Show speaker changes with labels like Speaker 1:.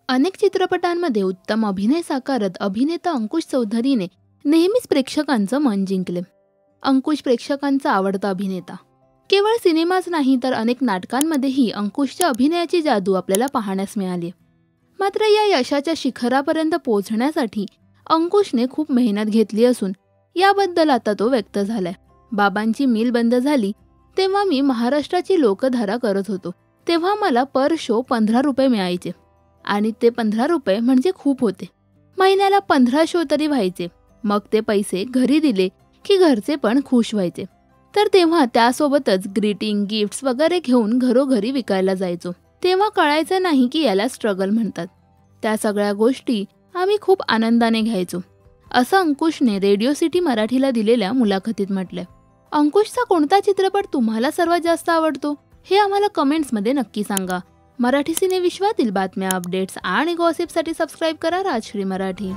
Speaker 1: अनेक चित्रपटांमध्ये उत्तम अभिनय साकारत अभिनेता अंकुश चौधरीने नेहमीच प्रेक्षकांचं मन जिंकले. अंकुश प्रेक्षकांचा आवडता अभिनेता. केवळ सिनेमाच नाही तर अनेक नाटकांमध्येही अंकुशच्या अभिनयाची जादू आपल्याला पाहण्यास मिळाली. मात्र या यशाच्या शिखरापर्यंत पोहोचण्यासाठी अंकुशने खूप मेहनत घेतली असून याबद्दल आता तो व्यक्त झालाय. बाबांची मिल बंद झाली तेव्हा मी महाराष्ट्राची लोकधारा करत होतो. तेव्हा मला पर शो 15 रुपये मिळायचे आणि ते 15 रुपये म्हणजे खूप होते. महिन्याला 15 शो तरी व्हायचे. मग ते पैसे घरी दिले की घरचे पण खुश व्हायचे. तर तेव्हा त्यासोबतच ग्रीटिंग गिफ्ट्स वगैरे घेऊन घरोघरी विकायला जायचो. तेव्हा कळायचं नाही की याला स्ट्रगल म्हणतात. त्या सगळ्या गोष्टी आम्ही खूप आनंदाने घ्यायचो, असं अंकुशने रेडिओ सिटी मराठीला दिलेल्या मुलाखतीत म्हटलंय. अंकुशचा कोणता चित्रपट तुम्हाला सर्वात जास्त आवडतो हे आम्हाला कमेंट्समध्ये नक्की सांगा. मराठी सिने विश्वातील बातम्या, अपडेट्स आणि गॉसिपसाठी सबस्क्राईब करा राजश्री मराठी.